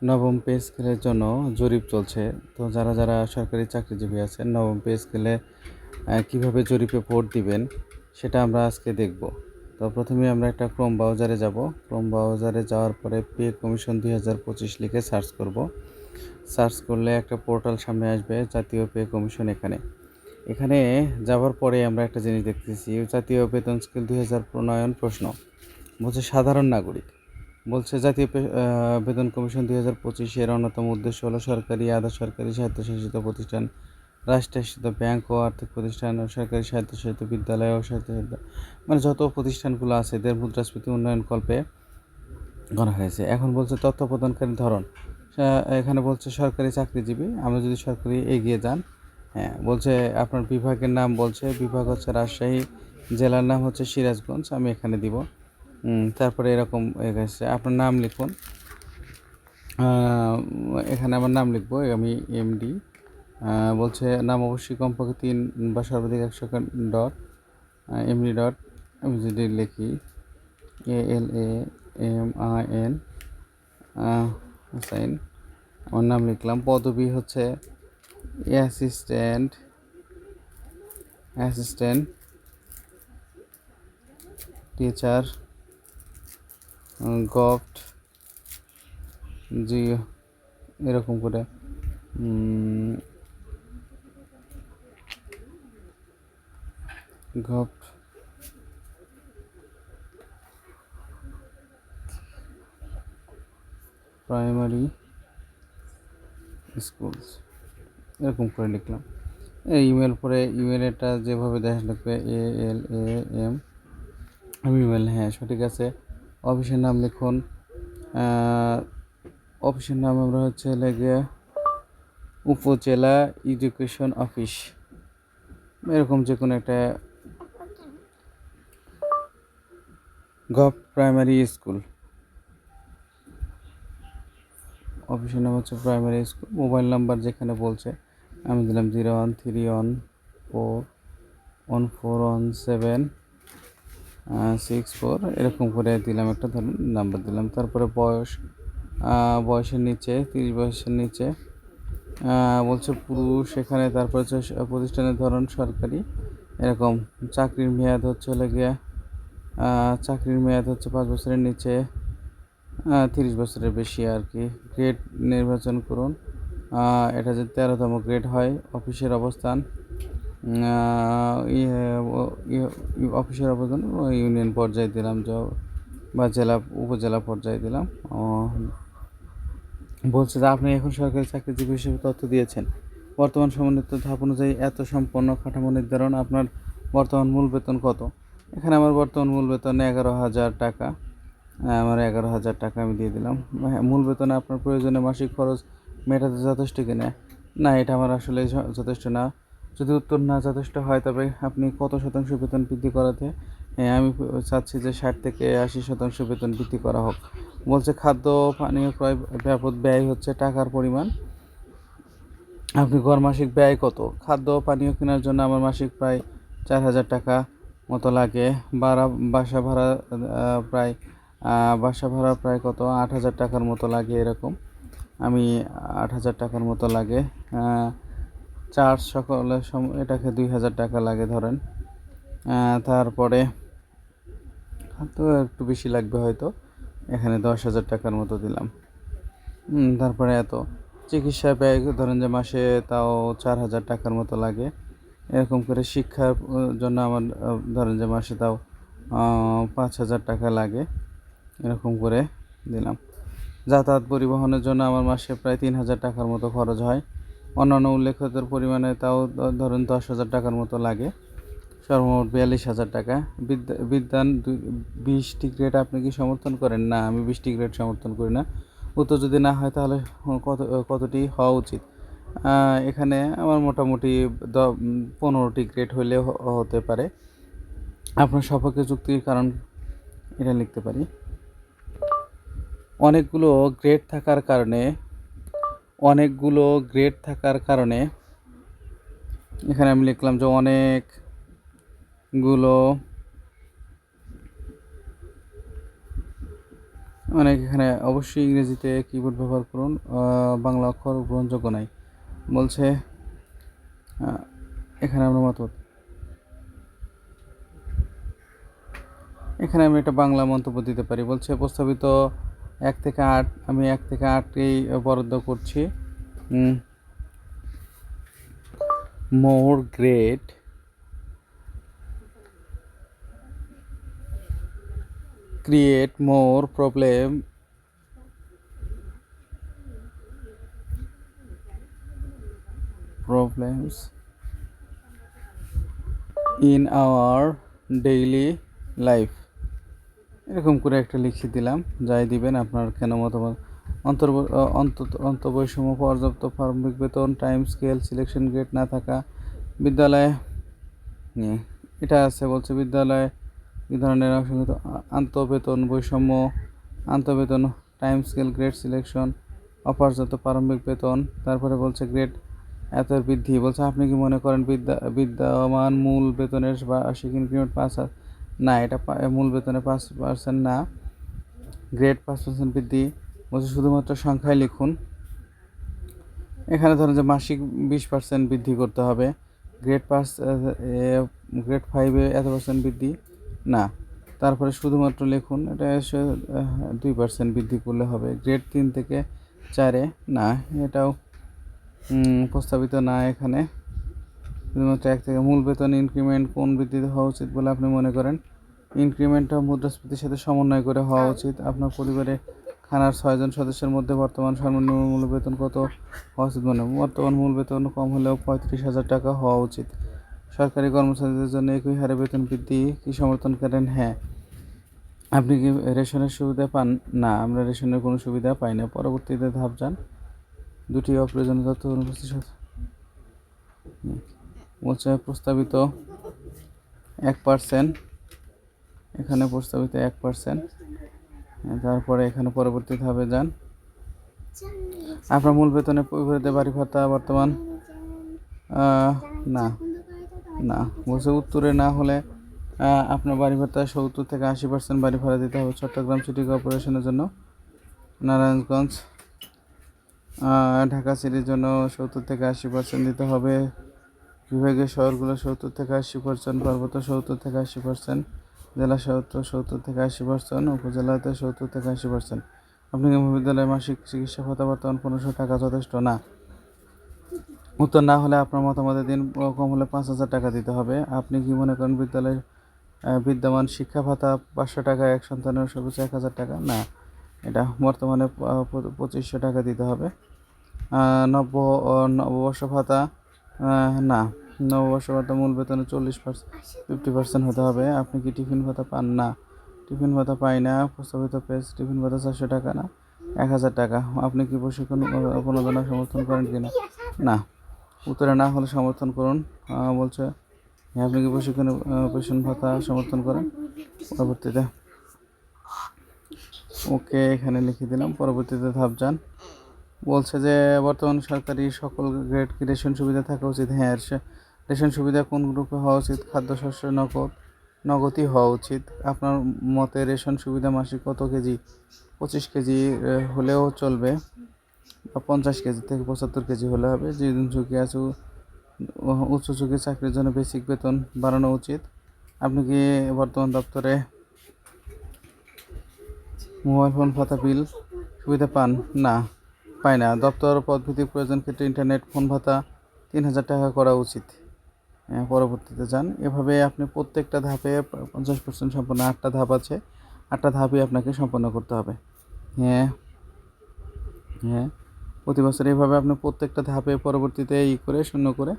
নবম পে স্কেলের জন্য জরিপ চলছে। তো যারা সরকারি চাকরিজীবী আছেন, নবম পে স্কেলে কীভাবে জরিপে ভোট দিবেন সেটা আমরা আজকে দেখব। তো প্রথমেই আমরা একটা ক্রোম ব্রাউজারে যাব। ক্রোম ব্রাউজারে যাওয়ার পরে পে কমিশন 2025 লিখে সার্চ করব। সার্চ করলে একটা পোর্টাল সামনে আসবে, জাতীয় পে কমিশন। এখানে যাওয়ার পরে আমরা একটা জিনিস দেখতেছি, জাতীয় বেতন স্কেল 2000 প্রণয়ন প্রশ্ন। বলছে সাধারণ নাগরিক। বলছে জাতীয় বেতন কমিশন 2025 এর অন্যতম উদ্দেশ্য হলো সরকারি, আধা সরকারি, স্বায়ত্তশাসিত প্রতিষ্ঠান, রাষ্ট্রায়ত্ত ব্যাংক ও আর্থিক প্রতিষ্ঠান, ও সরকারি স্বায়ত্তশাসিত বিদ্যালয় ও স্বায়ত্তশাসিত মানে যত প্রতিষ্ঠানগুলো আছে এদের মুদ্রাস্ফীতি উন্নয়ন কল্পে করা হয়েছে। এখন বলছে তথ্য প্রদানকারীর ধরন। এখানে বলছে সরকারি চাকরিজীবী। আমরা যদি সরকারি এগিয়ে যান, হ্যাঁ বলছে আপনার বিভাগের নাম, বলছে বিভাগ হচ্ছে রাজশাহী, জেলার নাম হচ্ছে সিরাজগঞ্জ, আমি এখানে দিব। তারপরে এরকম এসেছে, আপনার নাম লিখুন। এখানে আমার নাম লিখবো, আমি এমডি। বলছে নাম অবশ্যই কমপক্ষে 3 বা সর্বাধিক 100 ডট এমডি ডট, আমি যদি লিখি ALAMIN সাইন, আমার নাম লিখলাম। পদবি হচ্ছে অ্যাসিস্ট্যান্ট টিচার, গভট জি, এরকম করে গভট প্রাইমারি স্কুলস, এরকম করে লিখলাম। ইমেল পরে ইমেলটা যেভাবে দেখা লাগবে ALAM, আমি ইমেল, হ্যাঁ সঠিক আছে। অফিসের নাম লিখুন। অফিসের নাম আমরা হচ্ছে লেগে উপজেলা এডুকেশন অফিস, এরকম যে কোনো একটা গভ প্রাইমারি স্কুল। অফিসের নাম হচ্ছে প্রাইমারি স্কুল। মোবাইল নাম্বার যেখানে বলছে আমি দিলাম 01314141764, এরকম করে দিলাম, একটা ধরুন নাম্বার দিলাম। তারপরে বয়সের নিচে 30 বয়সের নিচে বলছে পুরুষ এখানে। তারপর হচ্ছে প্রতিষ্ঠানের ধরন সরকারি, এরকম। চাকরির মেয়াদ হচ্ছে 5 বছরের নিচে, 30 বছরের বেশি আর কি। গ্রেড নির্বাচন করুন, এটা যদি 13তম গ্রেড হয়। অফিসের অবস্থান, অফিসের অবস্থান ইউনিয়ন পর্যায়ে দিলাম, বা উপজেলা পর্যায়ে দিলাম। বলছে যে আপনি এখন সরকারি চাকরিজীবী হিসেবে তথ্য দিয়েছেন। বর্তমান সমন্বিত ধাপ অনুযায়ী এত সম্পন্ন কাঠামো নির্ধারণ। আপনার বর্তমান মূল বেতন কত? এখানে আমার বর্তমান মূল বেতন 11,000 টাকা। আমার 11,000 টাকা আমি দিয়ে দিলাম। হ্যাঁ, মূল বেতনে আপনার প্রয়োজনে মাসিক খরচ মেটাতে যথেষ্ট কিনা? না, এটা আমার আসলে যথেষ্ট না। যদি উত্তর না যথেষ্ট হয়, তবে আপনি কত শতাংশ বেতন বৃদ্ধি করাতে? হ্যাঁ, আমি চাচ্ছি যে 60 থেকে 80% বেতন বৃদ্ধি করা হোক। বলছে খাদ্য পানীয় ক্রয় বাবদ ব্যয় হচ্ছে টাকার পরিমাণ। আপনি গড় মাসিক ব্যয় কত? খাদ্য পানীয় কেনার জন্য আমার মাসিক প্রায় 4,000 টাকা মতো লাগে। বাসা ভাড়া প্রায় কত? 8,000 টাকার মতো লাগে, এরকম। আমি 8,000 টাকার মতো লাগে। চার্জ সকলের এটাকে 2,000 টাকা লাগে ধরেন। তারপরে তো একটু বেশি লাগবে হয়তো, এখানে 10,000 টাকার মতো দিলাম। তারপরে এত চিকিৎসা ব্যয় ধরেন যে মাসে তাও 4,000 টাকার মতো লাগে, এরকম করে। শিক্ষার জন্য আমার ধরেন যে মাসে তাও 5,000 টাকা লাগে, এরকম করে দিলাম। যাতায়াত পরিবহনের জন্য আমার মাসে প্রায় 3,000 টাকার মতো খরচ হয়। অন্যান্য উল্লেখিত পরিমাণে তাও ধরেন 10,000 টাকার মতো লাগে, সর্বমোট 42,000 টাকা। বিদ্যান 20টি গ্রেড আপনি কি সমর্থন করেন? না, আমি 20টি গ্রেড সমর্থন করি না। উত্তর যদি না হয় তাহলে কতটি হওয়া উচিত? এখানে আমার মোটামুটি 15টি গ্রেড হলে হতে পারে। আপনার সপক্ষে যুক্তির কারণ এটা লিখতে পারি। অনেকগুলো গ্রেড থাকার কারণে এখানে আমি লিখলাম যে অনেক এখানে অবশ্যই ইংরেজিতে কিবোর্ড ব্যবহার করুন, বাংলা অক্ষর গ্রহণযোগ্য নাই বলছে। এখানে আমরা মতামত, এখানে আমি একটা বাংলা মন্তব্য দিতে পারি। বলছে প্রস্তাবিত 1 থেকে 8, আমি 1 থেকে 8কেই বরাদ্দ করছি। মোর great create more problems in our daily life, এরকম করে একটা লিখে দিলাম। যাই দিবেন আপনার কেন মতামত। অন্তবৈষম্য, পর্যাপ্ত প্রারম্ভিক বেতন, টাইম স্কেল, সিলেকশন গ্রেড না থাকা, বিদ্যালয়ে এটা আছে। বলছে বিদ্যালয়ে এই ধরনের আন্তঃবেতন বৈষম্য, আন্তঃবেতন, টাইম স্কেল, গ্রেড সিলেকশন, অপর্যাপ্ত প্রারম্ভিক বেতন। তারপরে বলছে গ্রেড এত বৃদ্ধি। বলছে আপনি কি মনে করেন বিদ্যমান মূল বেতনের বার্ষিক ইনক্রিমেন্ট 5 না, এটা মূল বেতনে 5% না, গ্রেড 5% বৃদ্ধি। বলছে শুধুমাত্র সংখ্যায় লিখুন। এখানে ধরেন যে মাসিক 20% বৃদ্ধি করতে হবে। গ্রেড 5-এ এত % বৃদ্ধি না। তারপরে শুধুমাত্র লিখুন, এটা 2% বৃদ্ধি করলে হবে। গ্রেড 3 থেকে 4-এ না, এটাও প্রস্তাবিত না। এখানে শুধুমাত্র 1 থেকে মূল বেতন ইনক্রিমেন্ট কোন ভিত্তিতে হওয়া উচিত বলে আপনি মনে করেন? ইনক্রিমেন্টটা মুদ্রাস্ফীতির সাথে সমন্বয় করে হওয়া উচিত। আপনার পরিবারে খানার 6 জন সদস্যের মধ্যে বর্তমান সর্বনিম্ন মূল বেতন কত হওয়া উচিত মনে? বর্তমান মূল বেতন কম হলেও 35,000 টাকা হওয়া উচিত। সরকারি কর্মচারীদের জন্য একই হারে বেতন বৃদ্ধি কি সমর্থন করেন? হ্যাঁ। আপনি কি রেশনের সুবিধা পান? না, আমরা রেশনের কোনো সুবিধা পাই না। পরবর্তীতে ধাপ যান। দুটি অপ্রয়োজনীয় তথ্য অনুপস্থিত বলছে প্রস্তাবিত 1%, এখানে প্রস্তাবিত 1%। তারপরে এখানে পরবর্তী ধাপে যান। আপনার মূল বেতনের বিপরীতে বাড়ি ভাতা বর্তমান না, না বলছে উত্তরে না হলে আপনার বাড়ি ভাতা 70 থেকে 80% বাড়ি ভাড়া দিতে হবে। চট্টগ্রাম সিটি কর্পোরেশনের জন্য, নারায়ণগঞ্জ, ঢাকা সিটির জন্য 70 থেকে 80% দিতে হবে। বিভাগীয় শহরগুলো 70 থেকে 80%, পার্বত্য 70 থেকে 80%, জেলা 70 থেকে 80%, উপজেলাতে 70 থেকে 80%। আপনি কি মহাবিদ্যালয়ে মাসিক চিকিৎসা ভাতা বর্তমান 1500 টাকা যথেষ্ট? না। উত্তর না হলে আপনার মতামতের দিন কম হলে 5,000 টাকা দিতে হবে। আপনি কি মনে করেন বিদ্যালয়ের বিদ্যমান শিক্ষা ভাতা 500 টাকা, এক সন্তানের সর্বোচ্চ 1,000 টাকা? না, এটা বর্তমানে 2500 টাকা দিতে হবে। নববর্ষ ভাতা না, নববর্ষ ভাতা মূল বেতনে 50% হতে হবে। আপনি কি টিফিন ভাতা পান? না, টিফিন ভাতা পাই না। প্রস্তাবিত পেজ টিফিন ভাতা 400 টাকা না, 1,000 টাকা। আপনি কি প্রশিক্ষণ প্রণোদনা সমর্থন করেন কিনা? না। উত্তরে না হলে সমর্থন করুন। বলছে আপনি কি প্রশিক্ষণ পেনশন ভাতা সমর্থন করেন? পরবর্তীতে ওকে এখানে লিখে দিলাম। পরবর্তীতে ধাপ যান। বলছে যে বর্তমান সরকারি সকল গ্রেড কি রেশন সুবিধা থাকা উচিত? হ্যাঁ। রেশন সুবিধা কোন গ্রুপে হওয়া উচিত? খাদ্যশস্য, নগদই হওয়া উচিত। আপনার মতে রেশন সুবিধা মাসিক কত কেজি? 25 কেজি হলেও চলবে, বা 50 কেজি থেকে 75 কেজি হলে হবে। যে ঝুঁকি আছে উচ্চ ঝুঁকি চাকরির জন্য বেসিক বেতন বাড়ানো উচিত। আপনি কি বর্তমান দপ্তরে মোবাইল ফোন ভাতা বিল সুবিধা পান? না, পাই না। দপ্তর পদভিত্তিক প্রয়োজন ক্ষেত্রে ইন্টারনেট ফোন ভাতা 3,000 টাকা করা উচিত। পরবর্তীতে যান। এভাবে আপনি প্রত্যেকটা ধাপে 50% সম্পন্ন। 8টা ধাপ আছে, 8টা ধাপই আপনাকে সম্পন্ন করতে হবে। হ্যাঁ, হ্যাঁ, প্রতি বছর এইভাবে আপনি প্রত্যেকটা ধাপে পরবর্তীতে করে শূন্য করে